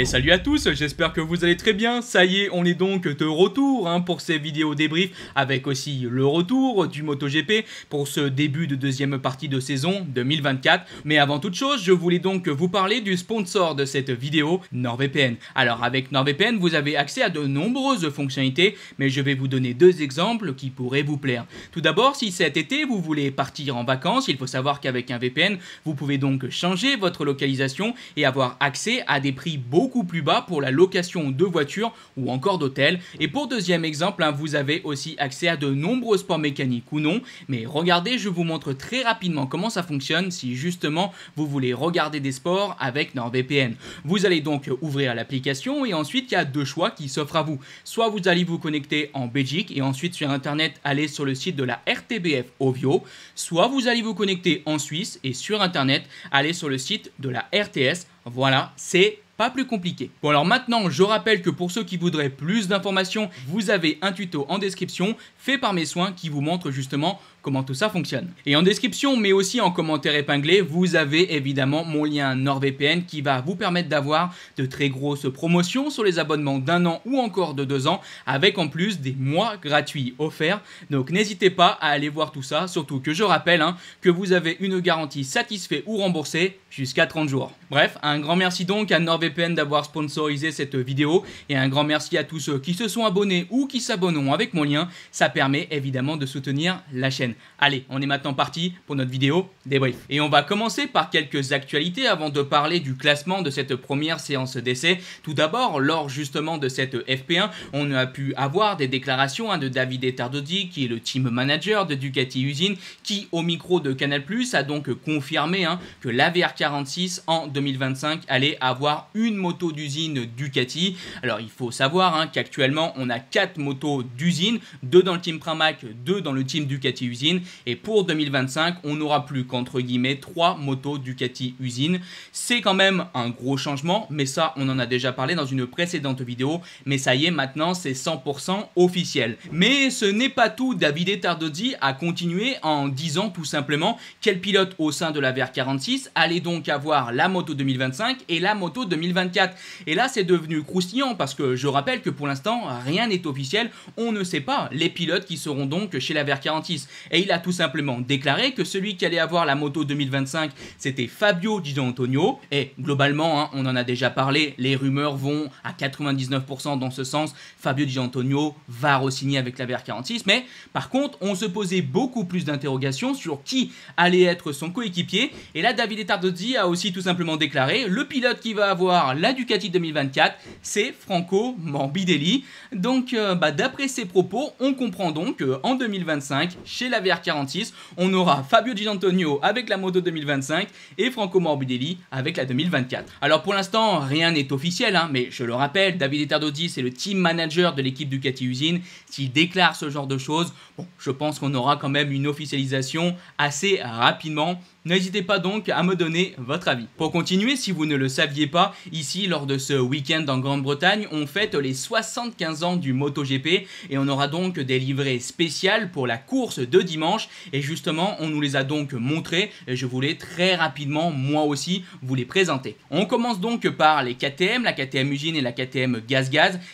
Et salut à tous, j'espère que vous allez très bien. Ça y est, on est donc de retour pour ces vidéos débrief avec aussi le retour du MotoGP pour ce début de deuxième partie de saison 2024. Mais avant toute chose, je voulais donc vous parler du sponsor de cette vidéo, NordVPN. Alors avec NordVPN, vous avez accès à de nombreuses fonctionnalités, mais je vais vous donner deux exemples qui pourraient vous plaire. Tout d'abord, si cet été vous voulez partir en vacances, il faut savoir qu'avec un VPN, vous pouvez donc changer votre localisation et avoir accès à des prix beaucoup plus bas pour la location de voitures ou encore d'hôtels. Et pour deuxième exemple, vous avez aussi accès à de nombreux sports mécaniques ou non. Mais regardez, je vous montre très rapidement comment ça fonctionne si justement vous voulez regarder des sports avec NordVPN. Vous allez donc ouvrir l'application et ensuite il y a deux choix qui s'offrent à vous. Soit vous allez vous connecter en Belgique et ensuite sur internet aller sur le site de la RTBF Ovio. Soit vous allez vous connecter en Suisse et sur internet aller sur le site de la RTS. Voilà, c'est pas plus compliqué. Bon alors maintenant, je rappelle que pour ceux qui voudraient plus d'informations, vous avez un tuto en description fait par mes soins qui vous montre justement comment tout ça fonctionne. Et en description, mais aussi en commentaire épinglé, vous avez évidemment mon lien NordVPN qui va vous permettre d'avoir de très grosses promotions sur les abonnements d'1 an ou encore de 2 ans, avec en plus des mois gratuits offerts. Donc n'hésitez pas à aller voir tout ça, surtout que je rappelle que vous avez une garantie satisfait ou remboursée jusqu'à 30 jours. Bref, un grand merci donc à NordVPN d'avoir sponsorisé cette vidéo et un grand merci à tous ceux qui se sont abonnés ou qui s'abonneront avec mon lien. Ça permet évidemment de soutenir la chaîne. Allez, on est maintenant parti pour notre vidéo débrief. Et on va commencer par quelques actualités avant de parler du classement de cette première séance d'essai. Tout d'abord, lors justement de cette FP1, on a pu avoir des déclarations de Davide Tardozzi, qui est le team manager de Ducati Usine, qui au micro de Canal+, a donc confirmé que la VR46 en 2025 allait avoir une moto d'usine Ducati. Alors il faut savoir qu'actuellement on a 4 motos d'usine, 2 dans le team Pramac, 2 dans le team Ducati Usine. Et pour 2025, on n'aura plus qu'entre guillemets 3 motos Ducati Usine. C'est quand même un gros changement, mais ça on en a déjà parlé dans une précédente vidéo. Mais ça y est, maintenant c'est 100% officiel. Mais ce n'est pas tout. Davide Tardozzi a continué en disant tout simplement quel pilote au sein de la VR46 allait donc avoir la moto 2025 et la moto 2024. Et là c'est devenu croustillant parce que je rappelle que pour l'instant rien n'est officiel. On ne sait pas les pilotes qui seront donc chez la VR46. Et il a tout simplement déclaré que celui qui allait avoir la moto 2025, c'était Fabio Di Giannantonio. Et globalement, on en a déjà parlé, les rumeurs vont à 99% dans ce sens. Fabio Di Giannantonio va re-signer avec la VR46. Mais par contre, on se posait beaucoup plus d'interrogations sur qui allait être son coéquipier. Et là, Davide Tardozzi a aussi tout simplement déclaré le pilote qui va avoir la Ducati 2024, c'est Franco Morbidelli. Donc, d'après ses propos, on comprend donc qu'en 2025, chez la VR46, on aura Fabio Di Giannantonio avec la moto 2025 et Franco Morbidelli avec la 2024. Alors pour l'instant, rien n'est officiel, mais je le rappelle, Davide Tardozzi, c'est le team manager de l'équipe Ducati Usine. S'il déclare ce genre de choses, bon, je pense qu'on aura quand même une officialisation assez rapidement. N'hésitez pas donc à me donner votre avis. Pour continuer, si vous ne le saviez pas, ici lors de ce week-end en Grande-Bretagne, on fête les 75 ans du MotoGP et on aura donc des livrées spéciales pour la course de dimanche et justement on nous les a donc montrées et je voulais très rapidement moi aussi vous les présenter. On commence donc par les KTM, la KTM Usine et la KTM Gaz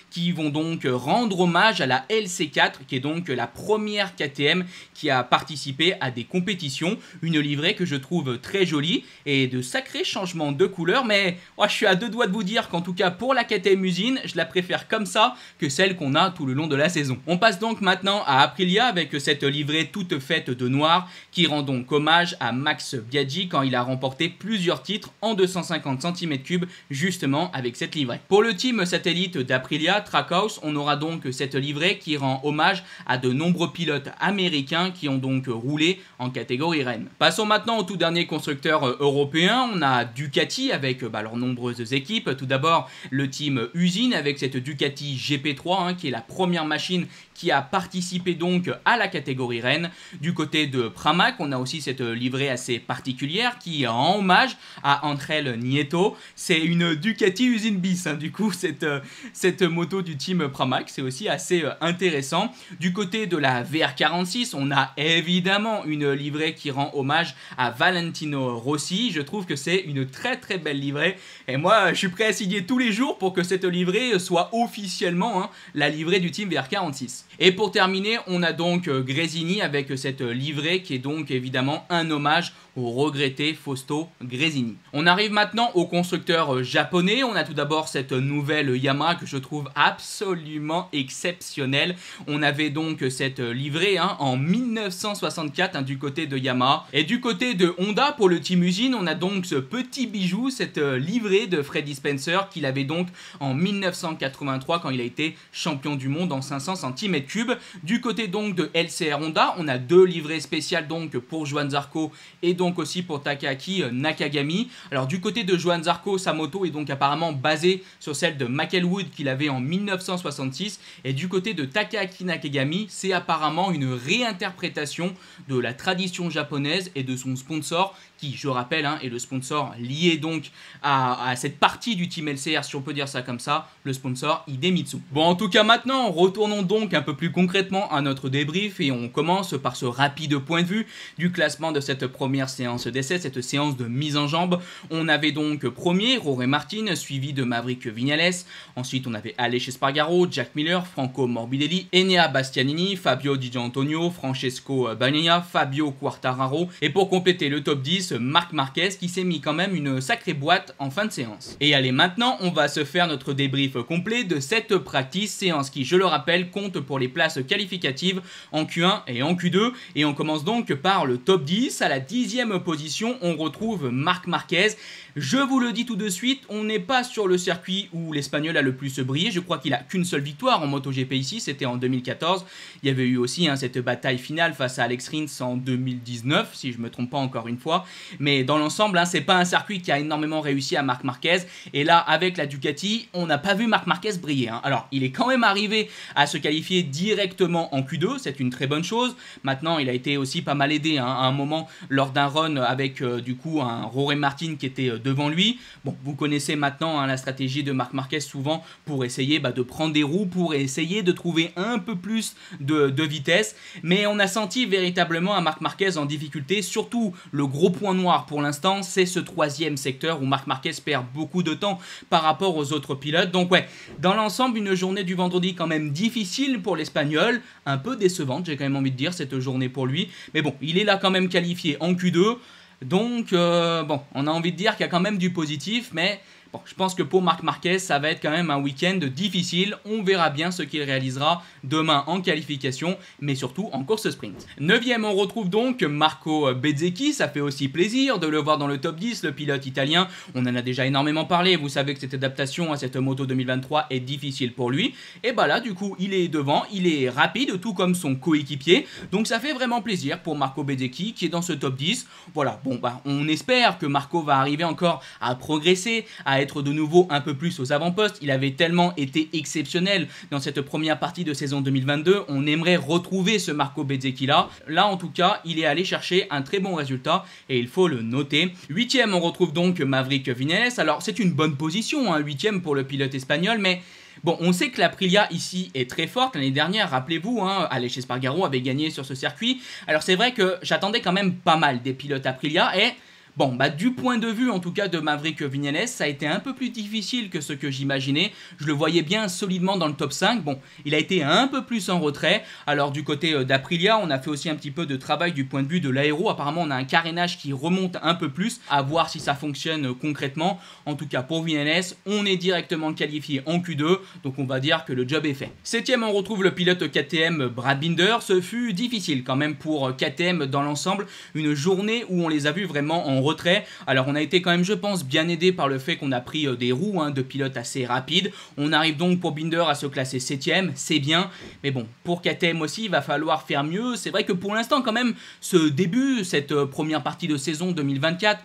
qui vont donc rendre hommage à la LC4 qui est donc la première KTM qui a participé à des compétitions, une livrée que je trouve très jolie et de sacrés changements de couleur, mais je suis à deux doigts de vous dire qu'en tout cas pour la KTM Usine, je la préfère comme ça que celle qu'on a tout le long de la saison. On passe donc maintenant à Aprilia avec cette livrée toute faite de noir qui rend donc hommage à Max Biaggi quand il a remporté plusieurs titres en 250 cm3 justement avec cette livrée. Pour le team satellite d'Aprilia, Trackhouse, on aura donc cette livrée qui rend hommage à de nombreux pilotes américains qui ont donc roulé en catégorie Rennes. Passons maintenant au tout dernier constructeur européen, on a Ducati avec leurs nombreuses équipes. Tout d'abord le team Usine avec cette Ducati GP3 qui est la première machine qui a participé donc à la catégorie Rennes. Du côté de Pramac, on a aussi cette livrée assez particulière qui rend hommage à Angel Nieto. C'est une Ducati Usine bis, du coup, cette moto du team Pramac. C'est aussi assez intéressant. Du côté de la VR46, on a évidemment une livrée qui rend hommage à Valentino Rossi. Je trouve que c'est une très très belle livrée et moi je suis prêt à signer tous les jours pour que cette livrée soit officiellement la livrée du team VR46. Et pour terminer, on a donc Gresini avec cette livrée qui est donc évidemment un hommage au regretté Fausto Gresini. On arrive maintenant au constructeur japonais. On a tout d'abord cette nouvelle Yamaha que je trouve absolument exceptionnelle. On avait donc cette livrée en 1964 du côté de Yamaha. Et du côté de Honda, pour le team usine, on a donc ce petit bijou, cette livrée de Freddie Spencer qu'il avait donc en 1983 quand il a été champion du monde en 500 cm3. Du côté donc de LCR Honda, on a deux livrées spéciales donc pour Johann Zarco et donc aussi pour Takaaki Nakagami. Alors du côté de Johann Zarco, sa moto est donc apparemment basée sur celle de McElwood qu'il avait en 1966 et du côté de Takaaki Nakagami, c'est apparemment une réinterprétation de la tradition japonaise et de son sponsor qui, je rappelle, est le sponsor lié donc à cette partie du team LCR, si on peut dire ça comme ça, le sponsor Idemitsu. Bon, en tout cas maintenant, retournons donc un peu plus concrètement à notre débrief et on commence par ce rapide point de vue du classement de cette première séance d'essai, cette séance de mise en jambe. On avait donc premier Jorge Martin, suivi de Maverick Viñales. Ensuite, on avait Aleix Espargaro, Jack Miller, Franco Morbidelli, Enea Bastianini, Fabio Di Gianantonio, Francesco Bagnaia, Fabio Quartararo. Et pour compléter le top 10, Marc Marquez qui s'est mis quand même une sacrée boîte en fin de séance. Et allez, maintenant, on va se faire notre débrief complet de cette practice séance qui, je le rappelle, compte pour les places qualificatives en Q1 et en Q2. Et on commence donc par le top 10. À la 10e position, on retrouve Marc Marquez. Je vous le dis tout de suite, on n'est pas sur le circuit où l'Espagnol a le plus brillé. Je crois qu'il a qu'une seule victoire en MotoGP ici, c'était en 2014. Il y avait eu aussi cette bataille finale face à Alex Rins en 2019, si je ne me trompe pas encore une fois. Mais dans l'ensemble, c'est pas un circuit qui a énormément réussi à Marc Marquez. Et là, avec la Ducati, on n'a pas vu Marc Marquez briller. Alors, il est quand même arrivé à se qualifier directement en Q2, c'est une très bonne chose. Maintenant, il a été aussi pas mal aidé à un moment lors d'un run avec du coup un Jorge Martin qui était devant lui. Bon, vous connaissez maintenant la stratégie de Marc Marquez souvent pour essayer de prendre des roues, pour essayer de trouver un peu plus de vitesse. Mais on a senti véritablement un Marc Marquez en difficulté. Surtout, le gros point noir pour l'instant, c'est ce troisième secteur où Marc Marquez perd beaucoup de temps par rapport aux autres pilotes. Donc ouais, dans l'ensemble, une journée du vendredi quand même difficile pour l'Espagnol. Un peu décevante, j'ai quand même envie de dire, cette journée pour lui. Mais bon, il est là quand même qualifié en Q2. Donc, bon, on a envie de dire qu'il y a quand même du positif, mais bon, je pense que pour Marc Marquez, ça va être quand même un week-end difficile. On verra bien ce qu'il réalisera demain en qualification, mais surtout en course sprint. 9e, on retrouve donc Marco Bezzecchi. Ça fait aussi plaisir de le voir dans le top 10, le pilote italien. On en a déjà énormément parlé. Vous savez que cette adaptation à cette moto 2023 est difficile pour lui. Et bah là, du coup, il est devant, il est rapide, tout comme son coéquipier. Donc ça fait vraiment plaisir pour Marco Bezzecchi qui est dans ce top 10. Voilà, bon, bah, on espère que Marco va arriver encore à progresser, à être de nouveau un peu plus aux avant-postes. Il avait tellement été exceptionnel dans cette première partie de saison 2022. On aimerait retrouver ce Marco Bezzecchi là. Là, en tout cas, il est allé chercher un très bon résultat et il faut le noter. 8e, on retrouve donc Maverick Viñales. Alors, c'est une bonne position, 8e pour le pilote espagnol, mais bon, on sait que l'Aprilia ici est très forte. L'année dernière, rappelez-vous, Aleix Espargaro avait gagné sur ce circuit. Alors c'est vrai que j'attendais quand même pas mal des pilotes Aprilia et bon, bah du point de vue en tout cas de Maverick Viñales, ça a été un peu plus difficile que ce que j'imaginais. Je le voyais bien solidement dans le top 5. Bon, il a été un peu plus en retrait. Alors du côté d'Aprilia, on a fait aussi un petit peu de travail du point de vue de l'aéro. Apparemment, on a un carénage qui remonte un peu plus. À voir si ça fonctionne concrètement. En tout cas, pour Viñales, on est directement qualifié en Q2. Donc on va dire que le job est fait. 7e, on retrouve le pilote KTM Brad Binder. Ce fut difficile quand même pour KTM dans l'ensemble. Une journée où on les a vus vraiment en retrait. Alors on a été quand même, je pense, bien aidé par le fait qu'on a pris des roues de pilotes assez rapides. On arrive donc pour Binder à se classer 7e, c'est bien. Mais bon, pour KTM aussi, il va falloir faire mieux. C'est vrai que pour l'instant quand même, ce début, cette première partie de saison 2024,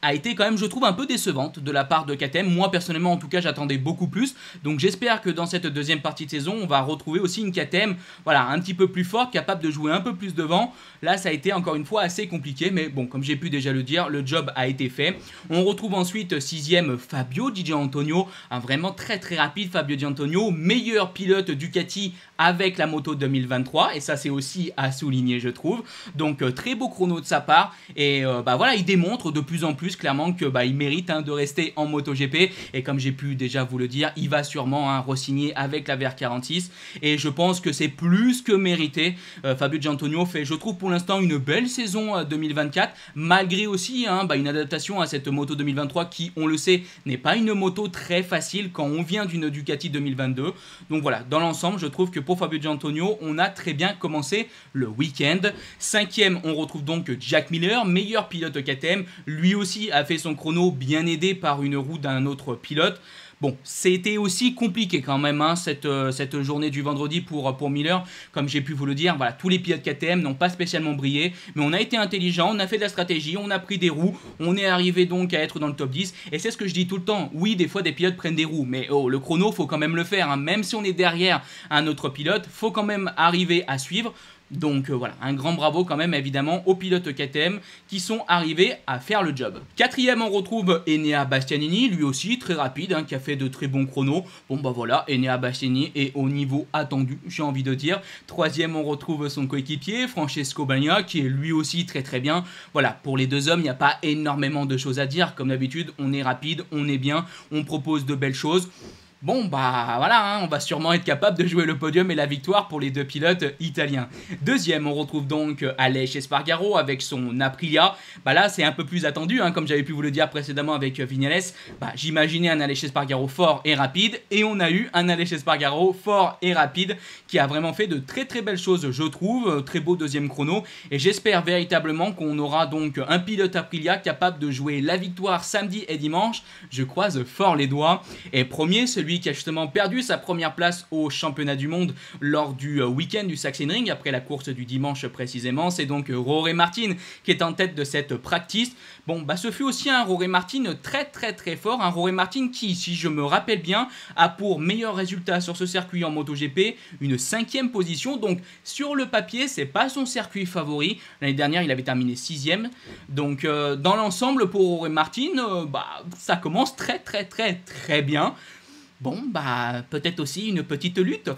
a été quand même, je trouve, un peu décevante de la part de KTM. Moi personnellement en tout cas j'attendais beaucoup plus, donc j'espère que dans cette deuxième partie de saison on va retrouver aussi une KTM voilà, un petit peu plus forte, capable de jouer un peu plus devant. Là ça a été encore une fois assez compliqué, mais bon, comme j'ai pu déjà le dire, le job a été fait. On retrouve ensuite 6ème Fabio Di Antonio, un vraiment très rapide Fabio Di Antonio, meilleur pilote Ducati avec la moto 2023, et ça c'est aussi à souligner je trouve. Donc très beau chrono de sa part, et voilà, il démontre de plus en plus clairement que il mérite de rester en MotoGP, et comme j'ai pu déjà vous le dire, il va sûrement re-signer avec la VR46, et je pense que c'est plus que mérité. Fabio Di Antonio fait, je trouve, pour l'instant une belle saison 2024, malgré aussi une adaptation à cette moto 2023 qui, on le sait, n'est pas une moto très facile quand on vient d'une Ducati 2022. Donc voilà, dans l'ensemble, je trouve que pour Fabio Di Antonio, on a très bien commencé le week-end. 5ème, on retrouve donc Jack Miller, meilleur pilote KTM. Lui aussi a fait son chrono, bien aidé par une roue d'un autre pilote. Bon, c'était aussi compliqué quand même cette journée du vendredi pour Miller. Comme j'ai pu vous le dire, voilà, tous les pilotes KTM n'ont pas spécialement brillé, mais on a été intelligent, on a fait de la stratégie, on a pris des roues, on est arrivé donc à être dans le top 10, et c'est ce que je dis tout le temps. Oui, des fois des pilotes prennent des roues, mais le chrono, faut quand même le faire, même si on est derrière un autre pilote, faut quand même arriver à suivre. Donc voilà, un grand bravo quand même évidemment aux pilotes KTM qui sont arrivés à faire le job. 4ème, on retrouve Enea Bastianini, lui aussi très rapide, qui a fait de très bons chronos. Bon voilà, Enea Bastianini est au niveau attendu, j'ai envie de dire. 3ème, on retrouve son coéquipier, Francesco Bagnaia, qui est lui aussi très bien. Voilà, pour les deux hommes, il n'y a pas énormément de choses à dire. Comme d'habitude, on est rapide, on est bien, on propose de belles choses. Bon voilà, on va sûrement être capable de jouer le podium et la victoire pour les deux pilotes italiens. 2ème, on retrouve donc Aleix Espargaro avec son Aprilia. Là c'est un peu plus attendu, comme j'avais pu vous le dire précédemment avec Viñales. J'imaginais un Aleix Espargaro fort et rapide, et on a eu un Aleix Espargaro fort et rapide qui a vraiment fait de très belles choses je trouve. Très beau deuxième chrono, et j'espère véritablement qu'on aura donc un pilote Aprilia capable de jouer la victoire samedi et dimanche. Je croise fort les doigts. Et premier, celui qui a justement perdu sa première place au championnat du monde lors du week-end du Sachsenring, après la course du dimanche précisément, c'est donc Jorge Martin qui est en tête de cette practice. Ce fut aussi un Jorge Martin très fort, un Jorge Martin qui, si je me rappelle bien, a pour meilleur résultat sur ce circuit en MotoGP une 5ème position. Donc sur le papier, c'est pas son circuit favori. L'année dernière, il avait terminé 6ème. Donc dans l'ensemble, pour Jorge Martin, ça commence très bien. Peut-être aussi une petite lutte,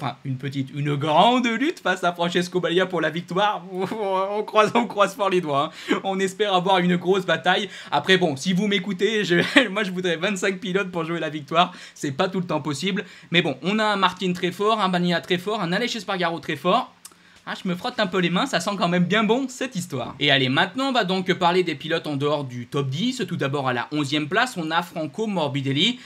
une grande lutte face à Francesco Bagnaia pour la victoire. On croise fort les doigts. On espère avoir une grosse bataille. Après si vous m'écoutez, moi je voudrais 25 pilotes pour jouer la victoire. C'est pas tout le temps possible. Mais on a un Martin très fort, un Bagnaia très fort, un Aleix Espargaro très fort. Je me frotte un peu les mains, ça sent quand même bien bon cette histoire. Et allez, maintenant on va donc parler des pilotes en dehors du top 10. Tout d'abord à la 11ème place, on a Franco Morbidelli.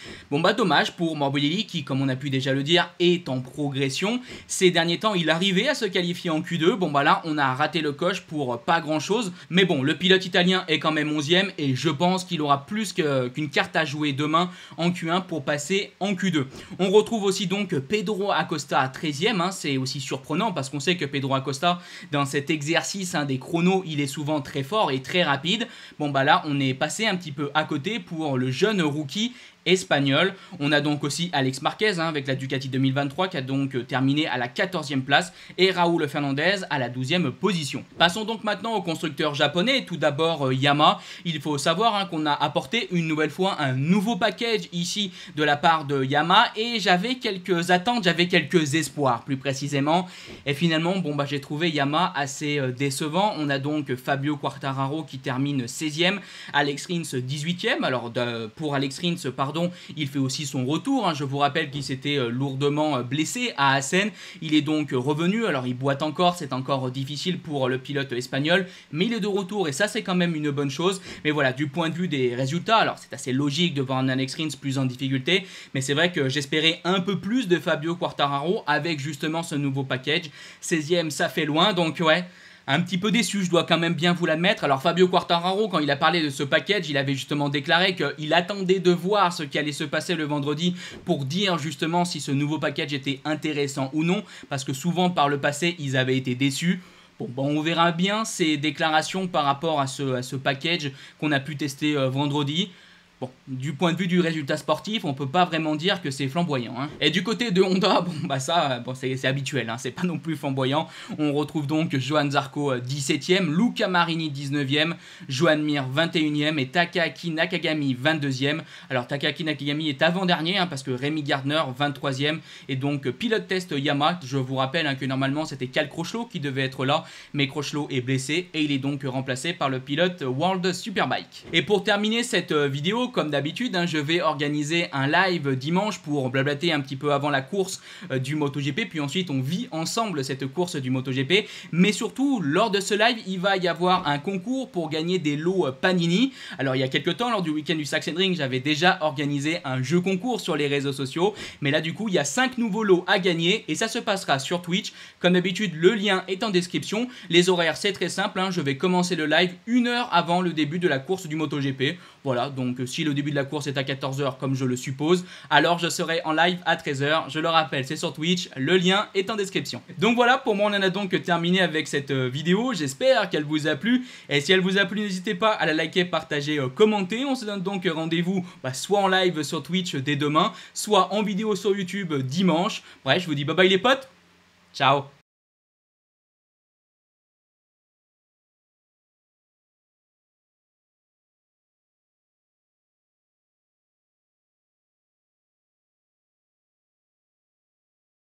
Dommage pour Morbidelli qui, comme on a pu déjà le dire, est en progression. Ces derniers temps, il arrivait à se qualifier en Q2. Là, on a raté le coche pour pas grand chose. Mais le pilote italien est quand même 11ème, et je pense qu'il aura plus qu'une carte à jouer demain en Q1 pour passer en Q2. On retrouve aussi donc Pedro Acosta à 13ème. C'est aussi surprenant parce qu'on sait que Pedro Acosta, dans cet exercice des chronos, il est souvent très fort et très rapide. Là, on est passé un petit peu à côté pour le jeune rookie espagnol. On a donc aussi Alex Marquez avec la Ducati 2023 qui a donc terminé à la 14e place, et Raúl Fernandez à la 12e position. Passons donc maintenant aux constructeurs japonais. Tout d'abord Yamaha. Il faut savoir qu'on a apporté une nouvelle fois un nouveau package ici de la part de Yamaha, et j'avais quelques attentes, j'avais quelques espoirs plus précisément, et finalement j'ai trouvé Yamaha assez décevant. On a donc Fabio Quartararo qui termine 16e, Alex Rins 18e. Alors pour Alex Rins, il fait aussi son retour. Je vous rappelle qu'il s'était lourdement blessé à Assen. Il est donc revenu. Alors il boite encore, c'est encore difficile pour le pilote espagnol, mais il est de retour, et ça c'est quand même une bonne chose. Mais voilà, du point de vue des résultats, alors c'est assez logique de voir un Alex Rins plus en difficulté, mais c'est vrai que j'espérais un peu plus de Fabio Quartararo avec justement ce nouveau package. 16e, ça fait loin, donc ouais, un petit peu déçu, je dois quand même bien vous l'admettre. Alors Fabio Quartararo, quand il a parlé de ce package, il avait justement déclaré qu'il attendait de voir ce qui allait se passer le vendredi pour dire justement si ce nouveau package était intéressant ou non, parce que souvent par le passé ils avaient été déçus. Bon, on verra bien ces déclarations par rapport à ce package qu'on a pu tester vendredi. Bon, du point de vue du résultat sportif, on peut pas vraiment dire que c'est flamboyant. Hein. Et du côté de Honda, c'est habituel, hein, c'est pas non plus flamboyant. On retrouve donc Johann Zarco 17ème, Luca Marini 19ème, Joan Mir 21ème et Takaaki Nakagami 22ème. Alors Takaaki Nakagami est avant-dernier hein, parce que Rémi Gardner 23ème et donc pilote test Yamaha. Je vous rappelle hein, que normalement c'était Cal Crutchlow qui devait être là, mais Crutchlow est blessé et il est donc remplacé par le pilote World Superbike. Et pour terminer cette vidéo, comme d'habitude, hein, je vais organiser un live dimanche pour blablater un petit peu avant la course du MotoGP, puis ensuite on vit ensemble cette course du MotoGP, mais surtout lors de ce live il va y avoir un concours pour gagner des lots Panini. Alors il y a quelques temps, lors du week-end du Sachsenring, j'avais déjà organisé un jeu concours sur les réseaux sociaux, mais là du coup il y a 5 nouveaux lots à gagner et ça se passera sur Twitch. Comme d'habitude le lien est en description, les horaires c'est très simple, hein, je vais commencer le live 1 heure avant le début de la course du MotoGP. Voilà, donc si le début de la course est à 14 h comme je le suppose, alors je serai en live à 13 h. Je le rappelle, c'est sur Twitch, le lien est en description. Donc voilà, pour moi on en a donc terminé avec cette vidéo, j'espère qu'elle vous a plu. Et si elle vous a plu, n'hésitez pas à la liker, partager, commenter. On se donne donc rendez-vous soit en live sur Twitch dès demain, soit en vidéo sur YouTube dimanche. Bref, je vous dis bye bye les potes, ciao.